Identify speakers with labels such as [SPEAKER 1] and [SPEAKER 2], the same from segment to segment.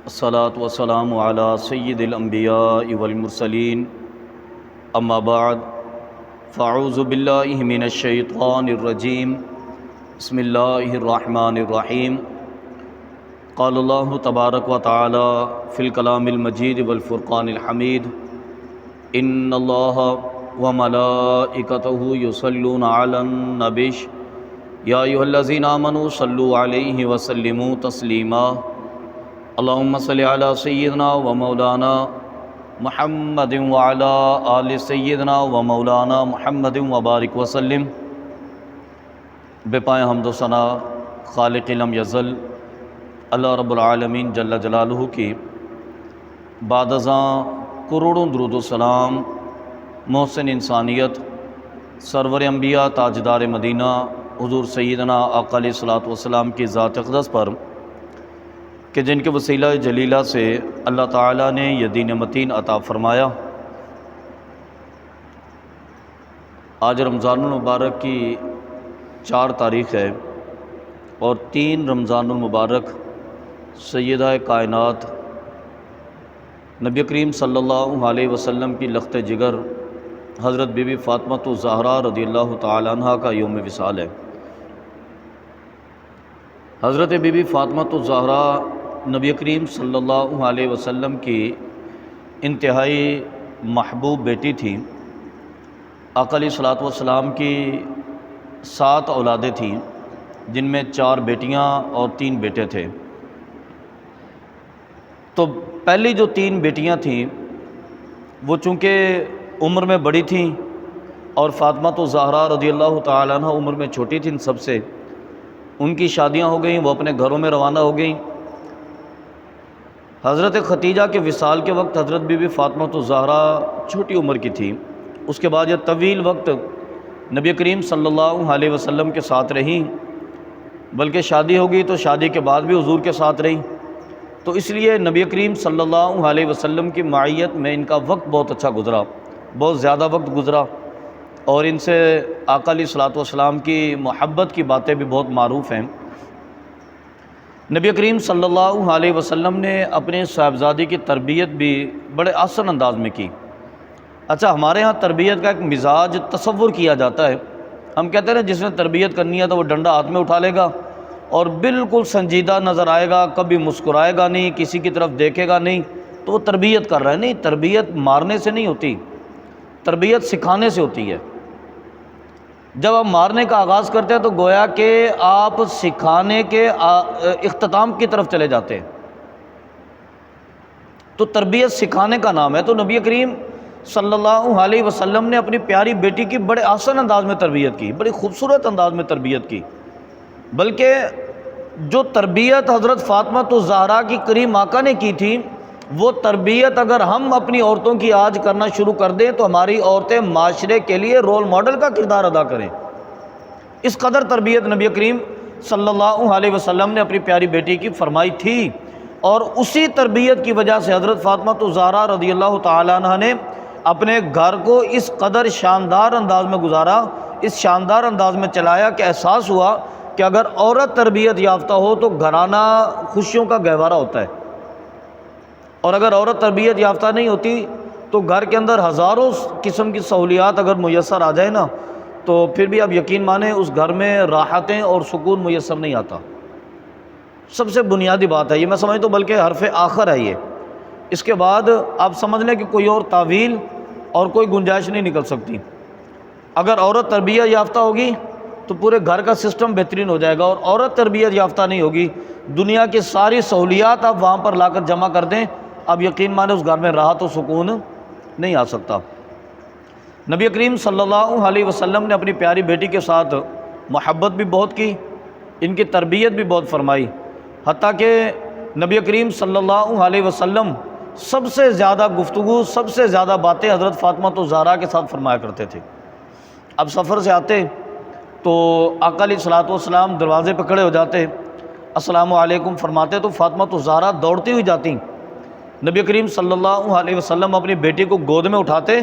[SPEAKER 1] الصلاۃ والسلام علی سید الانبیاء والمرسلین اما بعد فاعوذ باللہ من الشیطان الرجیم بسم اللہ الرحمن الرحیم قال اللہ تبارک و تعالی فی الکلام المجید والفرقان الحمید ان اللہ وملائکتہ یصلون علی النبی یا ایھا الذین آمنوا صلوا علیہ وسلموا تسلیما اللہم صلی علی سیدنا و مولانا محمد وعلی آل سیدنا و مولانا محمد وبارک وسلم۔ بے پائے حمد و ثنا خالق لم یزل اللہ رب العالمین جل جلالہ کی بعد ازاں کروڑوں درود و سلام محسن انسانیت سرور انبیاء تاجدار مدینہ حضور سیدنا آقا علیہ الصلوۃ والسلام کی ذات اقدس پر کہ جن کے وسیلہ جلیلہ سے اللہ تعالیٰ نے یہ دین متین عطا فرمایا۔ آج رمضان المبارک کی 4 تاریخ ہے اور 3 رمضان المبارک سیدہ کائنات نبی کریم صلی اللہ علیہ وسلم کی لخت جگر حضرت بی بی فاطمہ الزہرا رضی اللہ تعالی عنہ کا یوم وصال ہے۔ حضرت بی بی فاطمہ الزہرا نبی کریم صلی اللہ علیہ وسلم کی انتہائی محبوب بیٹی تھی۔ آقا علیہ الصلوۃ والسلام کی 7 اولادیں تھیں جن میں 4 بیٹیاں اور 3 بیٹے تھے۔ تو پہلی جو 3 بیٹیاں تھیں وہ چونکہ عمر میں بڑی تھیں اور فاطمہ الزہرا رضی اللہ تعالیٰ عنہ عمر میں چھوٹی تھیں سب سے، ان کی شادیاں ہو گئیں، وہ اپنے گھروں میں روانہ ہو گئیں۔ حضرت ختیجہ کے وصال کے وقت حضرت بی بی فاطمہ الزہرا چھوٹی عمر کی تھی۔ اس کے بعد یہ طویل وقت نبی کریم صلی اللہ علیہ وسلم کے ساتھ رہیں، بلکہ شادی ہو گئی تو شادی کے بعد بھی حضور کے ساتھ رہیں۔ تو اس لیے نبی کریم صلی اللہ علیہ وسلم کی معیت میں ان کا وقت بہت اچھا گزرا، بہت زیادہ وقت گزرا، اور ان سے آقا علیہ الصلوۃ والسلام کی محبت کی باتیں بھی بہت معروف ہیں۔ نبی کریم صلی اللہ علیہ وسلم نے اپنے صاحبزادی کی تربیت بھی بڑے آسن انداز میں کی۔ اچھا، ہمارے ہاں تربیت کا ایک مزاج تصور کیا جاتا ہے، ہم کہتے ہیں نا جس نے تربیت کرنی ہے تو وہ ڈنڈا ہاتھ میں اٹھا لے گا اور بالکل سنجیدہ نظر آئے گا، کبھی مسکرائے گا نہیں، کسی کی طرف دیکھے گا نہیں، تو وہ تربیت کر رہا ہے۔ نہیں، تربیت مارنے سے نہیں ہوتی، تربیت سکھانے سے ہوتی ہے۔ جب آپ مارنے کا آغاز کرتے ہیں تو گویا کہ آپ سکھانے کے اختتام کی طرف چلے جاتے ہیں۔ تو تربیت سکھانے کا نام ہے۔ تو نبی کریم صلی اللہ علیہ وسلم نے اپنی پیاری بیٹی کی بڑے آسان انداز میں تربیت کی، بڑی خوبصورت انداز میں تربیت کی، بلکہ جو تربیت حضرت فاطمہ الزہرا کی کریم آقا نے کی تھی وہ تربیت اگر ہم اپنی عورتوں کی آج کرنا شروع کر دیں تو ہماری عورتیں معاشرے کے لیے رول ماڈل کا کردار ادا کریں۔ اس قدر تربیت نبی کریم صلی اللہ علیہ وسلم نے اپنی پیاری بیٹی کی فرمائی تھی، اور اسی تربیت کی وجہ سے حضرت فاطمہ الزہرا رضی اللہ تعالیٰ عنہ نے اپنے گھر کو اس قدر شاندار انداز میں گزارا، اس شاندار انداز میں چلایا کہ احساس ہوا کہ اگر عورت تربیت یافتہ ہو تو گھرانہ خوشیوں کا گہوارہ ہوتا ہے، اور اگر عورت تربیت یافتہ نہیں ہوتی تو گھر کے اندر ہزاروں قسم کی سہولیات اگر میسر آ جائے نا تو پھر بھی آپ یقین مانیں اس گھر میں راحتیں اور سکون میسر نہیں آتا۔ سب سے بنیادی بات ہے یہ، میں سمجھتا ہوں بلکہ حرف آخر ہے یہ۔ اس کے بعد آپ سمجھ لیں کہ کوئی اور تعویل اور کوئی گنجائش نہیں نکل سکتی۔ اگر عورت تربیت یافتہ ہوگی تو پورے گھر کا سسٹم بہترین ہو جائے گا، اور عورت تربیت یافتہ نہیں ہوگی، دنیا کی ساری سہولیات آپ وہاں پر لا کر جمع کر دیں، اب یقین مانیں اس گھر میں راحت و سکون نہیں آ سکتا۔ نبی کریم صلی اللہ علیہ وسلم نے اپنی پیاری بیٹی کے ساتھ محبت بھی بہت کی، ان کی تربیت بھی بہت فرمائی، حتیٰ کہ نبی کریم صلی اللہ علیہ وسلم سب سے زیادہ گفتگو، سب سے زیادہ باتیں حضرت فاطمہ الزہرا کے ساتھ فرمایا کرتے تھے۔ اب سفر سے آتے تو آقا علیہ الصلوۃ والسلام دروازے پہ کھڑے ہو جاتے، السلام علیکم فرماتے تو فاطمہ الزہرا دوڑتی ہوئی جاتی، نبی کریم صلی اللہ علیہ وسلم اپنی بیٹی کو گود میں اٹھاتے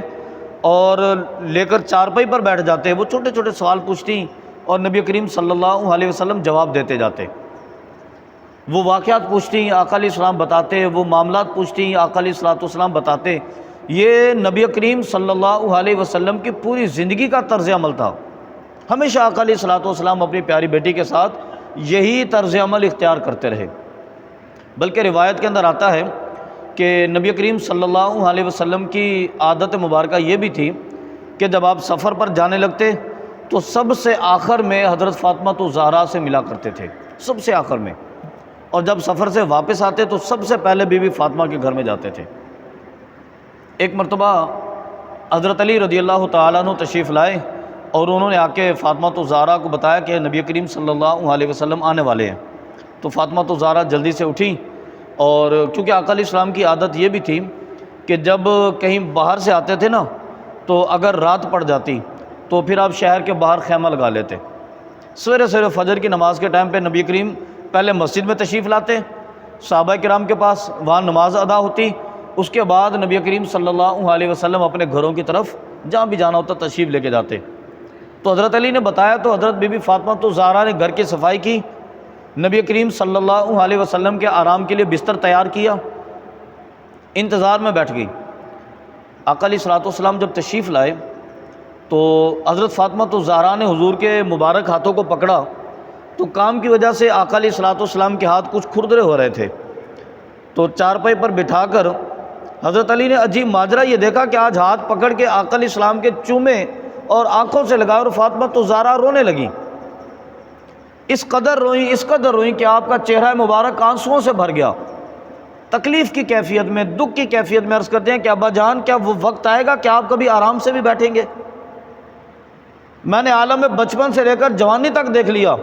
[SPEAKER 1] اور لے کر چارپائی پر بیٹھ جاتے، وہ چھوٹے چھوٹے سوال پوچھتی اور نبی کریم صلی اللہ علیہ وسلم جواب دیتے جاتے۔ وہ واقعات پوچھتی ہیں، آقا علیہ السلام بتاتے، وہ معاملات پوچھتی ہیں، آقا علیہ السلام بتاتے۔ یہ نبی کریم صلی اللہ علیہ وسلم کی پوری زندگی کا طرز عمل تھا۔ ہمیشہ آقا علیہ السلام اپنی پیاری بیٹی کے ساتھ یہی طرز عمل اختیار کرتے رہے۔ بلکہ روایت کے اندر آتا ہے کہ نبی کریم صلی اللہ علیہ وسلم کی عادت مبارکہ یہ بھی تھی کہ جب آپ سفر پر جانے لگتے تو سب سے آخر میں حضرت فاطمہ الزہرا سے ملا کرتے تھے، سب سے آخر میں، اور جب سفر سے واپس آتے تو سب سے پہلے بی بی فاطمہ کے گھر میں جاتے تھے۔ ایک مرتبہ حضرت علی رضی اللہ تعالیٰ عنہ تشریف لائے اور انہوں نے آ کے فاطمہ الزہرا کو بتایا کہ نبی کریم صلی اللہ علیہ وسلم آنے والے ہیں۔ تو فاطمہ الزہرا جلدی سے اٹھی، اور کیونکہ آقا علیہ السلام کی عادت یہ بھی تھی کہ جب کہیں باہر سے آتے تھے نا تو اگر رات پڑ جاتی تو پھر آپ شہر کے باہر خیمہ لگا لیتے۔ سویرے سویرے فجر کی نماز کے ٹائم پہ نبی کریم پہلے مسجد میں تشریف لاتے، صحابہ کرام کے پاس، وہاں نماز ادا ہوتی، اس کے بعد نبی کریم صلی اللہ علیہ وسلم اپنے گھروں کی طرف جہاں بھی جانا ہوتا تشریف لے کے جاتے۔ تو حضرت علی نے بتایا تو حضرت بی بی فاطمہ الزہرا نے گھر کی صفائی کی، نبی کریم صلی اللہ علیہ وسلم کے آرام کے لیے بستر تیار کیا، انتظار میں بیٹھ گئی۔ آقا علیہ السلام جب تشریف لائے تو حضرت فاطمہ الزہرا نے حضور کے مبارک ہاتھوں کو پکڑا تو کام کی وجہ سے آقا علیہ السلام کے ہاتھ کچھ کھردرے ہو رہے تھے، تو چارپائی پر بٹھا کر حضرت علی نے عجیب ماجرا یہ دیکھا کہ آج ہاتھ پکڑ کے آقا علیہ السلام کے چومے اور آنکھوں سے لگا، اور فاطمہ الزہرا رونے لگی، اس قدر روئیں کہ آپ کا چہرہ مبارک آنسوؤں سے بھر گیا، تکلیف کی کیفیت میں، دکھ کی کیفیت میں۔ عرض کرتے ہیں کہ ابا جان کیا وہ وقت آئے گا کہ آپ کبھی آرام سے بھی بیٹھیں گے؟ میں نے عالم بچپن سے لے کر جوانی تک دیکھ لیا،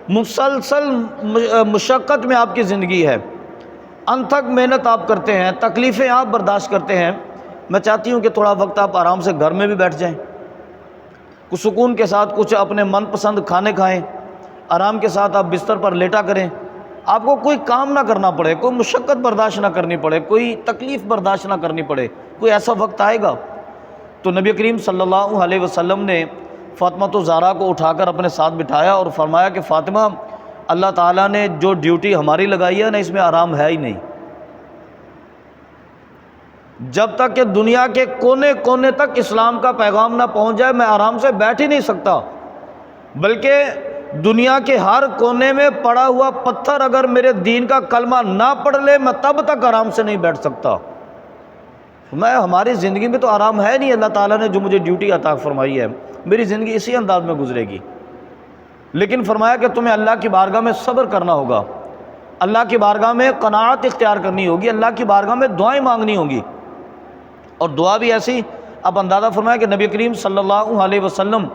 [SPEAKER 1] مسلسل مشقت میں آپ کی زندگی ہے، انتھک محنت آپ کرتے ہیں، تکلیفیں آپ برداشت کرتے ہیں، میں چاہتی ہوں کہ تھوڑا وقت آپ آرام سے گھر میں بھی بیٹھ جائیں، کچھ سکون کے ساتھ کچھ اپنے من پسند کھانے کھائیں، آرام کے ساتھ آپ بستر پر لیٹا کریں، آپ کو کوئی کام نہ کرنا پڑے، کوئی مشقت برداشت نہ کرنی پڑے، کوئی تکلیف برداشت نہ کرنی پڑے، کوئی ایسا وقت آئے گا۔ تو نبی کریم صلی اللہ علیہ وسلم نے فاطمہ الزہرا کو اٹھا کر اپنے ساتھ بٹھایا اور فرمایا کہ فاطمہ، اللہ تعالیٰ نے جو ڈیوٹی ہماری لگائی ہے نا، اس میں آرام ہے ہی نہیں۔ جب تک کہ دنیا کے کونے کونے تک اسلام کا پیغام نہ پہنچ جائے میں آرام سے بیٹھ ہی نہیں سکتا، بلکہ دنیا کے ہر کونے میں پڑا ہوا پتھر اگر میرے دین کا کلمہ نہ پڑھ لے میں تب تک آرام سے نہیں بیٹھ سکتا۔ ہماری زندگی میں تو آرام ہے نہیں، اللہ تعالیٰ نے جو مجھے ڈیوٹی عطا فرمائی ہے میری زندگی اسی انداز میں گزرے گی، لیکن فرمایا کہ تمہیں اللہ کی بارگاہ میں صبر کرنا ہوگا، اللہ کی بارگاہ میں قناعت اختیار کرنی ہوگی، اللہ کی بارگاہ میں دعائیں مانگنی ہوں گی، اور دعا بھی ایسی۔ اب اندازہ فرمایا کہ نبی کریم صلی اللہ علیہ وسلم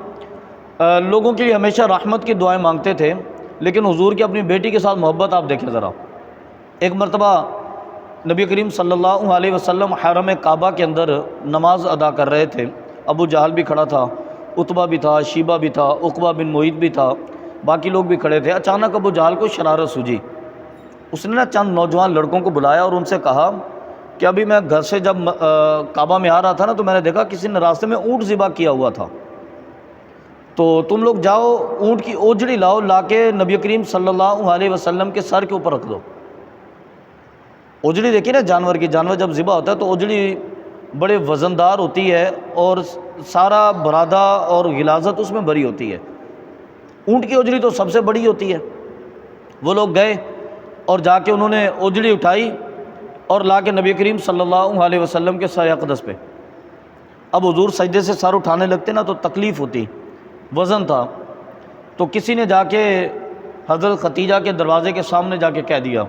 [SPEAKER 1] لوگوں کے لیے ہمیشہ رحمت کی دعائیں مانگتے تھے، لیکن حضور کی اپنی بیٹی کے ساتھ محبت آپ دیکھیں ذرا۔ ایک مرتبہ نبی کریم صلی اللہ علیہ وسلم حرم کعبہ کے اندر نماز ادا کر رہے تھے، ابو جہل بھی کھڑا تھا، عتبہ بھی تھا، شیبہ بھی تھا، عقبہ بن معیط بھی تھا، باقی لوگ بھی کھڑے تھے۔ اچانک ابو جہل کو شرارت سوجی، اس نے چند نوجوان لڑکوں کو بلایا اور ان سے کہا کہ ابھی میں گھر سے جب کعبہ میں آ رہا تھا نا تو میں نے دیکھا کسی نے راستے میں اونٹ ذبح کیا ہوا تھا، تو تم لوگ جاؤ اونٹ کی اوجڑی لاؤ، لا کے نبی کریم صلی اللہ علیہ وسلم کے سر کے اوپر رکھ دو۔ اوجڑی دیکھیے نا جانور کی، جانور جب ذبح ہوتا ہے تو اوجڑی بڑے وزندار ہوتی ہے اور سارا برادہ اور غلاظت اس میں بری ہوتی ہے، اونٹ کی اوجڑی تو سب سے بڑی ہوتی ہے۔ وہ لوگ گئے اور جا کے انہوں نے اوجڑی اٹھائی اور لا کے نبی کریم صلی اللہ علیہ وسلم کے سر اقدس پہ۔ اب حضور سجدے سے سر اٹھانے لگتے نا تو تکلیف ہوتی، وزن تھا، تو کسی نے جا کے حضرت ختیجہ کے دروازے کے سامنے جا کے کہہ دیا،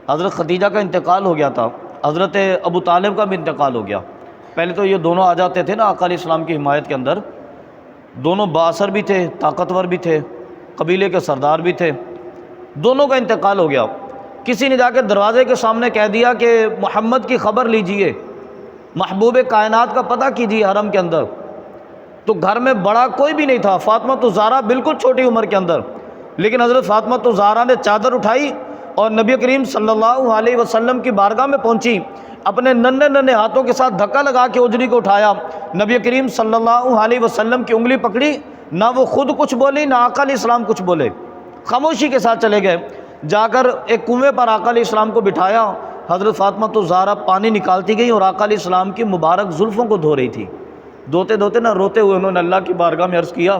[SPEAKER 1] حضرت ختیجہ کا انتقال ہو گیا تھا، حضرت ابو طالب کا بھی انتقال ہو گیا۔ پہلے تو یہ دونوں آ جاتے تھے نا آقا علیہ السلام کی حمایت کے اندر، دونوں بااثر بھی تھے، طاقتور بھی تھے، قبیلے کے سردار بھی تھے، دونوں کا انتقال ہو گیا۔ کسی نے جا کے دروازے کے سامنے کہہ دیا کہ محمد کی خبر لیجئے، محبوب کائنات کا پتہ کیجیے حرم کے اندر۔ تو گھر میں بڑا کوئی بھی نہیں تھا، فاطمہ الزہرا بالکل چھوٹی عمر کے اندر، لیکن حضرت فاطمہ الزہرا نے چادر اٹھائی اور نبی کریم صلی اللہ علیہ وسلم کی بارگاہ میں پہنچی، اپنے ننھے ننھے ہاتھوں کے ساتھ دھکا لگا کے اوجڑی کو اٹھایا، نبی کریم صلی اللہ علیہ وسلم کی انگلی پکڑی، نہ وہ خود کچھ بولی نہ آقا علیہ السلام کچھ بولے، خاموشی کے ساتھ چلے گئے۔ جا کر ایک کنویں پر آقا علیہ السلام کو بٹھایا، حضرت فاطمہ الزہرا پانی نکالتی گئی اور آقا علیہ السلام کی مبارک زلفوں کو دھو رہی تھی۔ دھوتے دھوتے نہ روتے ہوئے انہوں نے اللہ کی بارگاہ میں عرض کیا،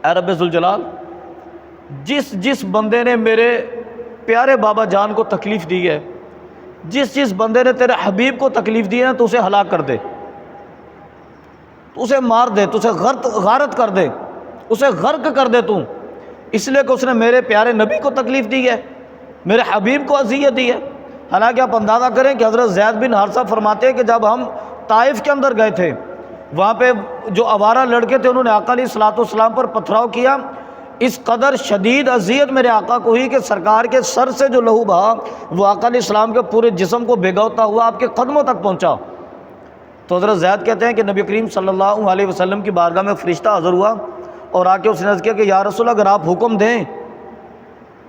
[SPEAKER 1] اے رب ذوالجلال، جس بندے نے میرے پیارے بابا جان کو تکلیف دی ہے، جس بندے نے تیرے حبیب کو تکلیف دی ہے، تو اسے ہلاک کر دے، تو اسے مار دے، تو اسے غارت کر دے، اسے غرق کر دے تو، اس لیے کہ اس نے میرے پیارے نبی کو تکلیف دی ہے، میرے حبیب کو اذیت دی ہے۔ حالانکہ آپ اندازہ کریں کہ حضرت زید بن حارثہ فرماتے ہیں کہ جب ہم طائف کے اندر گئے تھے، وہاں پہ جو آوارہ لڑکے تھے انہوں نے آقا علیہ الصلوۃ والسلام پر پتھراؤ کیا، اس قدر شدید اذیت میرے آقا کو ہوئی کہ سرکار کے سر سے جو لہو بہا وہ آقا علیہ السلام کے پورے جسم کو بھگوتا ہوا آپ کے قدموں تک پہنچا۔ تو حضرت زید کہتے ہیں کہ نبی کریم صلی اللہ علیہ وسلم کی بارگاہ میں فرشتہ حاضر ہوا اور آ کے اس نے عرض کیا کہ یا رسول اللہ، اگر آپ حکم دیں،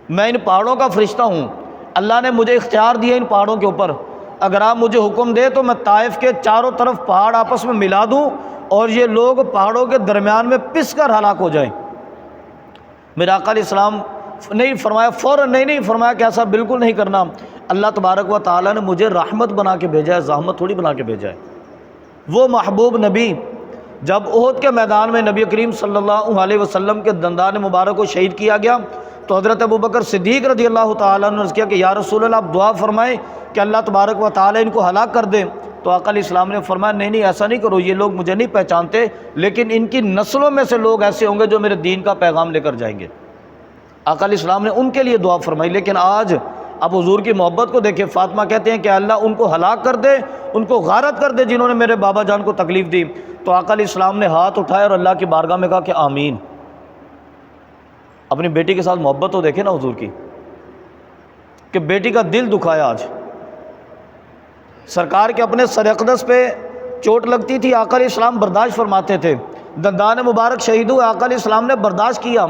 [SPEAKER 1] میں ان پہاڑوں کا فرشتہ ہوں، اللہ نے مجھے اختیار دیا ان پہاڑوں کے اوپر، اگر آپ مجھے حکم دیں تو میں طائف کے چاروں طرف پہاڑ آپس میں ملا دوں اور یہ لوگ پہاڑوں کے درمیان میں پس کر ہلاک ہو جائیں۔ میرے آقا علیہ السلام نہیں فرمایا فوراً، نہیں فرمایا کہ ایسا بالکل نہیں کرنا، اللہ تبارک و تعالیٰ نے مجھے رحمت بنا کے بھیجا ہے، زحمت تھوڑی بنا کے بھیجا ہے۔ وہ محبوب نبی جب احد کے میدان میں نبی کریم صلی اللہ علیہ وسلم کے دندان مبارک کو شہید کیا گیا تو حضرت ابوبکر صدیق رضی اللہ تعالیٰ عنہ نے عرض کیا کہ یا رسول اللہ، آپ دعا فرمائیں کہ اللہ تبارک و تعالیٰ ان کو ہلاک کر دے۔ تو آقا علیہ السلام نے فرمایا نہیں ایسا نہیں کرو، یہ لوگ مجھے نہیں پہچانتے، لیکن ان کی نسلوں میں سے لوگ ایسے ہوں گے جو میرے دین کا پیغام لے کر جائیں گے۔ آقا علیہ السلام نے ان کے لیے دعا فرمائی۔ لیکن آج اب حضور کی محبت کو دیکھیں، فاطمہ کہتے ہیں کہ اللہ ان کو ہلاک کر دے، ان کو غارت کر دے جنہوں نے میرے بابا جان کو تکلیف دی۔ تو آقا علیہ السلام نے ہاتھ اٹھائے اور اللہ کی بارگاہ میں کہا کہ آمین۔ اپنی بیٹی کے ساتھ محبت تو دیکھیں نا حضور کی، کہ بیٹی کا دل دکھایا۔ آج سرکار کے اپنے سر اقدس پہ چوٹ لگتی تھی، آقا علیہ السلام برداشت فرماتے تھے، دندان مبارک شہید ہوئے، آقا علیہ السلام نے برداشت کیا،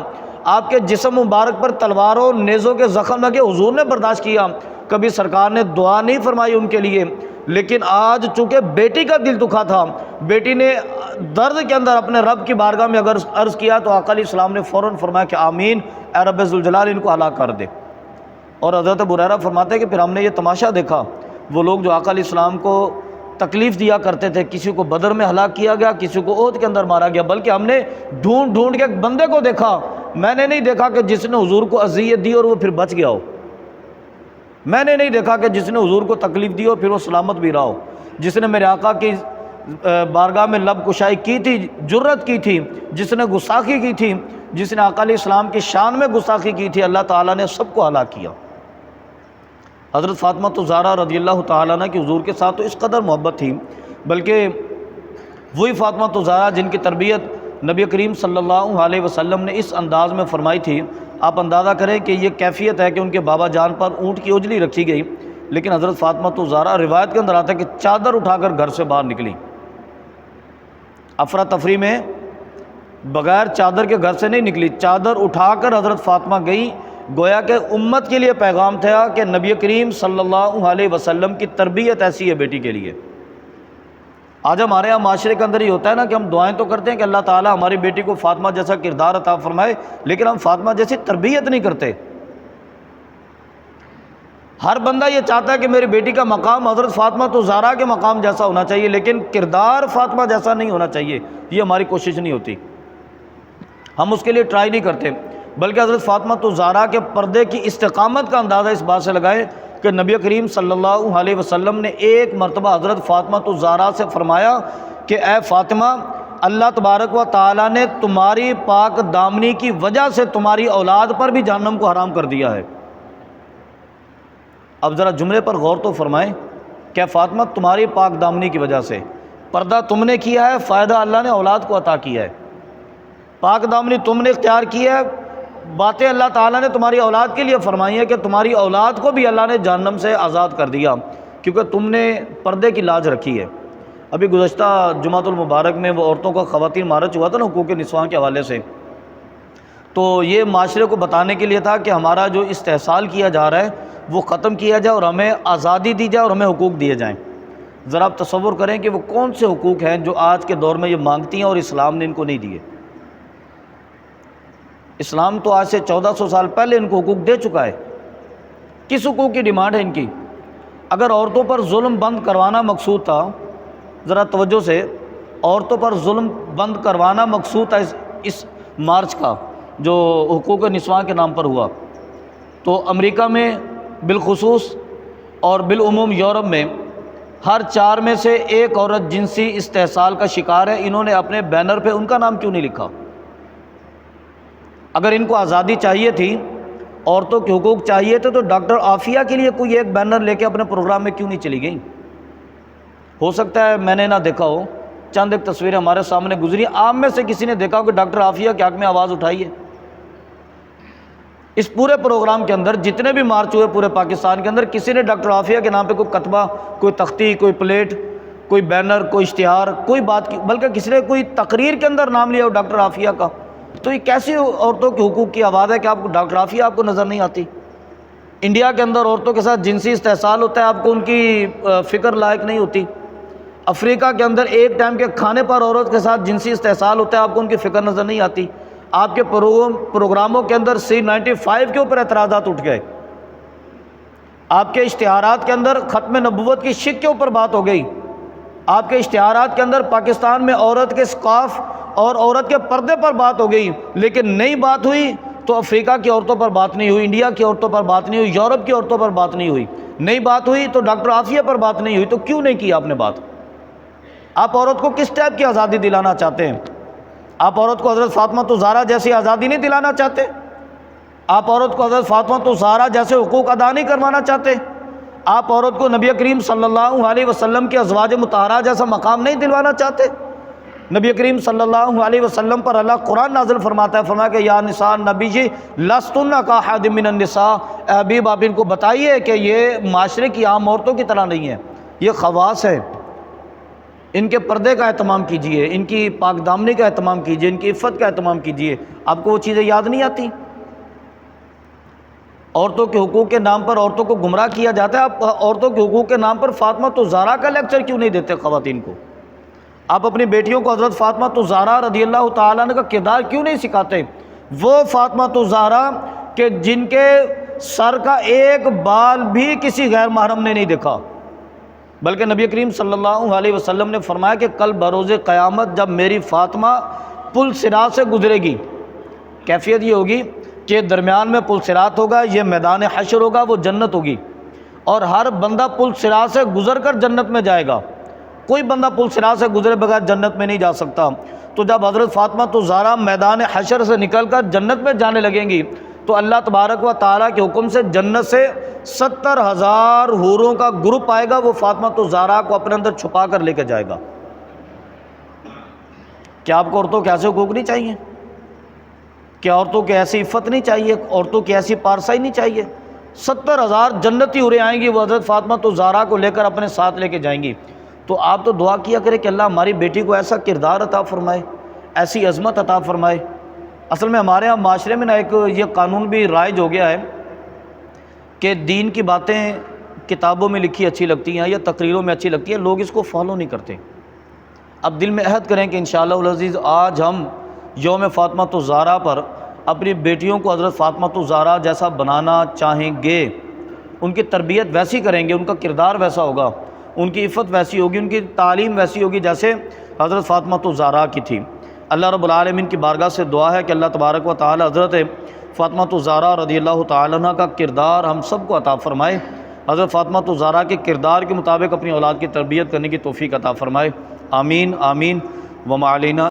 [SPEAKER 1] آپ کے جسم مبارک پر تلواروں نیزوں کے زخم لگے، حضور نے برداشت کیا، کبھی سرکار نے دعا نہیں فرمائی ان کے لیے۔ لیکن آج چونکہ بیٹی کا دل دکھا تھا، بیٹی نے درد کے اندر اپنے رب کی بارگاہ میں اگر عرض کیا تو آقا علیہ السلام نے فوراً فرمایا کہ آمین، اے رب ذوالجلال ان کو ہلاک کر دے۔ اور حضرت ابو ہریرہ فرماتے ہیں کہ پھر ہم نے یہ تماشا دیکھا، وہ لوگ جو آقا علیہ السلام کو تکلیف دیا کرتے تھے، کسی کو بدر میں ہلاک کیا گیا، کسی کو احد کے اندر مارا گیا، بلکہ ہم نے ڈھونڈ کے ایک بندے کو دیکھا، میں نے نہیں دیکھا کہ جس نے حضور کو اذیت دی اور وہ پھر بچ گیا ہو، میں نے نہیں دیکھا کہ جس نے حضور کو تکلیف دی اور پھر وہ سلامت بھی رہا ہو، جس نے میرے آقا کی بارگاہ میں لب کشائی کی تھی، جرت کی تھی، جس نے گستاخی کی تھی، جس نے آقا علیہ السلام کی شان میں گستاخی کی تھی، اللہ تعالیٰ نے سب کو ہلاک کیا۔ حضرت فاطمہ الزہرا رضی اللہ تعالیٰ عنہ کی حضور کے ساتھ تو اس قدر محبت تھی، بلکہ وہی فاطمہ الزہرا جن کی تربیت نبی کریم صلی اللہ علیہ وسلم نے اس انداز میں فرمائی تھی، آپ اندازہ کریں کہ یہ کیفیت ہے کہ ان کے بابا جان پر اونٹ کی اجلی رکھی گئی، لیکن حضرت فاطمہ الزہرا روایت کے اندر آتا ہے کہ چادر اٹھا کر گھر سے باہر نکلی، افراتفری میں بغیر چادر کے گھر سے نہیں نکلی، چادر اٹھا کر حضرت فاطمہ گئی، گویا کہ امت کے لیے پیغام تھا کہ نبی کریم صلی اللہ علیہ وسلم کی تربیت ایسی ہے بیٹی کے لیے۔ آج ہمارے یہاں معاشرے کے اندر ہی ہوتا ہے نا کہ ہم دعائیں تو کرتے ہیں کہ اللہ تعالیٰ ہماری بیٹی کو فاطمہ جیسا کردار عطا فرمائے، لیکن ہم فاطمہ جیسی تربیت نہیں کرتے۔ ہر بندہ یہ چاہتا ہے کہ میری بیٹی کا مقام حضرت فاطمہ الزہرا کے مقام جیسا ہونا چاہیے، لیکن کردار فاطمہ جیسا نہیں ہونا چاہیے، یہ ہماری کوشش نہیں ہوتی، ہم اس کے لیے ٹرائی نہیں کرتے، بلکہ حضرت فاطمہ الزہرا کے پردے کی استقامت کا اندازہ اس بات سے لگائیں کہ نبی کریم صلی اللہ علیہ وسلم نے ایک مرتبہ حضرت فاطمہ الزہرا سے فرمایا کہ اے فاطمہ، اللہ تبارک و تعالیٰ نے تمہاری پاک دامنی کی وجہ سے تمہاری اولاد پر بھی جہنم کو حرام کر دیا ہے۔ اب ذرا جملے پر غور تو فرمائیں کہ فاطمہ تمہاری پاک دامنی کی وجہ سے پردہ تم نے کیا ہے، فائدہ اللہ نے اولاد کو عطا کیا ہے، پاک دامنی تم نے اختیار کی ہے، باتیں اللہ تعالیٰ نے تمہاری اولاد کے لیے فرمائی ہیں کہ تمہاری اولاد کو بھی اللہ نے جہنم سے آزاد کر دیا کیونکہ تم نے پردے کی لاج رکھی ہے۔ ابھی گزشتہ جمعۃ المبارک میں وہ عورتوں کا خواتین مارچ ہوا تھا نا حقوق نسواں کے حوالے سے، تو یہ معاشرے کو بتانے کے لیے تھا کہ ہمارا جو استحصال کیا جا رہا ہے وہ ختم کیا جائے اور ہمیں آزادی دی جائے اور ہمیں حقوق دیے جائیں۔ ذرا آپ تصور کریں کہ وہ کون سے حقوق ہیں جو آج کے دور میں یہ مانگتی ہیں اور اسلام نے ان کو نہیں دیے۔ اسلام تو آج سے 1400 سال پہلے ان کو حقوق دے چکا ہے، کس حقوق کی ڈیمانڈ ہے ان کی؟ اگر عورتوں پر ظلم بند کروانا مقصود تھا، ذرا توجہ سے، عورتوں پر ظلم بند کروانا مقصود تھا اس مارچ کا جو حقوق نسواں کے نام پر ہوا، تو امریکہ میں بالخصوص اور بالعموم یورپ میں ہر 4 میں سے 1 عورت جنسی استحصال کا شکار ہے۔ انہوں نے اپنے بینر پہ ان کا نام کیوں نہیں لکھا؟ اگر ان کو آزادی چاہیے تھی، عورتوں کے حقوق چاہیے تھے، تو ڈاکٹر عافیہ کے لیے کوئی ایک بینر لے کے اپنے پروگرام میں کیوں نہیں چلی گئی؟ ہو سکتا ہے میں نے نہ دیکھا ہو، چند ایک تصویریں ہمارے سامنے گزری، عام میں سے کسی نے دیکھا ہو کہ ڈاکٹر عافیہ کے حق میں آواز اٹھائی ہے؟ اس پورے پروگرام کے اندر جتنے بھی مارچ ہوئے پورے پاکستان کے اندر، کسی نے ڈاکٹر عافیہ کے نام پہ کوئی کتبہ، کوئی تختی، کوئی پلیٹ، کوئی بینر، کوئی اشتہار، کوئی بات کی، بلکہ کسی نے کوئی تقریر کے اندر نام لیا ہو ڈاکٹر عافیہ کا؟ تو یہ کیسی عورتوں کے حقوق کی آواز ہے کہ آپ کو ڈاکٹر عافیہ آپ کو نظر نہیں آتی؟ انڈیا کے اندر عورتوں کے ساتھ جنسی استحصال ہوتا ہے، آپ کو ان کی فکر لائق نہیں ہوتی؟ افریقہ کے اندر ایک ٹائم کے کھانے پر عورت کے ساتھ جنسی استحصال ہوتا ہے، آپ کو ان کی فکر نظر نہیں آتی؟ آپ کے پروگراموں کے اندر C95 کے اوپر اعتراضات اٹھ گئے، آپ کے اشتہارات کے اندر ختم نبوت کی شک کے اوپر بات ہو گئی، آپ کے اشتہارات کے اندر پاکستان میں عورت کے اسکارف اور عورت کے پردے پر بات ہو گئی، لیکن نئی بات ہوئی تو افریقہ کی عورتوں پر بات نہیں ہوئی، انڈیا کی عورتوں پر بات نہیں ہوئی، یورپ کی عورتوں پر بات نہیں ہوئی، نئی بات ہوئی تو ڈاکٹر عافیہ پر بات نہیں ہوئی۔ تو کیوں نہیں کی آپ نے بات؟ آپ عورت کو کس ٹائپ کی آزادی دلانا چاہتے ہیں؟ آپ عورت کو حضرت فاطمہ الزہرا جیسی آزادی نہیں دلانا چاہتے؟ آپ عورت کو حضرت فاطمہ الزہرا جیسے حقوق ادا نہیں کروانا چاہتے؟ آپ عورت کو نبی کریم صلی اللہ علیہ وسلم کے ازواج مطہرہ جیسا مقام نہیں دلوانا چاہتے؟ نبی کریم صلی اللہ علیہ وسلم پر اللہ قرآن نازل فرماتا ہے، فرمایا کہ یا نساء نبی جی لستن کاحد من النساء، اے حبیب آپ ان کو بتائیے کہ یہ معاشرے کی عام عورتوں کی طرح نہیں ہے، یہ خواص ہے، ان کے پردے کا اہتمام کیجئے، ان کی پاک دامنی کا اہتمام کیجئے، ان کی عفت کا اہتمام کیجئے۔ آپ کو وہ چیزیں یاد نہیں آتی؟ عورتوں کے حقوق کے نام پر عورتوں کو گمراہ کیا جاتا ہے، آپ عورتوں کے حقوق کے نام پر فاطمہ الزہرا کا لیکچر کیوں نہیں دیتے خواتین کو؟ آپ اپنی بیٹیوں کو حضرت فاطمہ الزہرا رضی اللہ تعالیٰ عنہ کا کردار کیوں نہیں سکھاتے؟ وہ فاطمہ الزہرا کہ جن کے سر کا ایک بال بھی کسی غیر محرم نے نہیں دیکھا، بلکہ نبی کریم صلی اللہ علیہ وسلم نے فرمایا کہ کل بروز قیامت جب میری فاطمہ پل صراط سے گزرے گی، کیفیت یہ ہوگی کہ درمیان میں پل صراط ہوگا، یہ میدان حشر ہوگا، وہ جنت ہوگی، اور ہر بندہ پل صراط سے گزر کر جنت میں جائے گا، کوئی بندہ پل صراط سے گزرے بغیر جنت میں نہیں جا سکتا۔ تو جب حضرت فاطمہ الزہرا میدان حشر سے نکل کر جنت میں جانے لگیں گی تو اللہ تبارک و تعالیٰ کے حکم سے جنت سے 70,000 حوروں کا گروپ آئے گا، وہ فاطمہ الزہرا کو اپنے اندر چھپا کر لے کے جائے گا۔ کیا آپ کو عورتوں کے ایسے حقوق نہیں چاہیے؟ کیا عورتوں کی ایسی عفت نہیں چاہیے؟ عورتوں کی ایسی پارسائی نہیں چاہیے؟ 70,000 جنتی حوریں آئیں گی، وہ حضرت فاطمہ الزہرا کو لے کر اپنے ساتھ لے کے جائیں گی۔ تو آپ تو دعا کیا کرے کہ اللہ ہماری بیٹی کو ایسا کردار عطا فرمائے، ایسی عظمت عطا فرمائے۔ اصل میں ہمارے ہاں معاشرے میں ایک یہ قانون بھی رائج ہو گیا ہے کہ دین کی باتیں کتابوں میں لکھی اچھی لگتی ہیں یا تقریروں میں اچھی لگتی ہیں، لوگ اس کو فالو نہیں کرتے۔ اب دل میں عہد کریں کہ انشاءاللہ العزیز آج ہم یوم فاطمہ الزہرا پر اپنی بیٹیوں کو حضرت فاطمہ الزہرا جیسا بنانا چاہیں گے، ان کی تربیت ویسی کریں گے، ان کا کردار ویسا ہوگا، ان کی عفت ویسی ہوگی، ان کی تعلیم ویسی ہوگی جیسے حضرت فاطمہ الزہرا کی تھی۔ اللہ رب العالمین کی بارگاہ سے دعا ہے کہ اللہ تبارک و تعالی حضرت فاطمہ الزہرا رضی اللہ تعالیٰ عنہ کا کردار ہم سب کو عطا فرمائے، حضرت فاطمہ الزہرا کے کردار کے مطابق اپنی اولاد کی تربیت کرنے کی توفیق عطا فرمائے، آمین آمین۔ وما علینا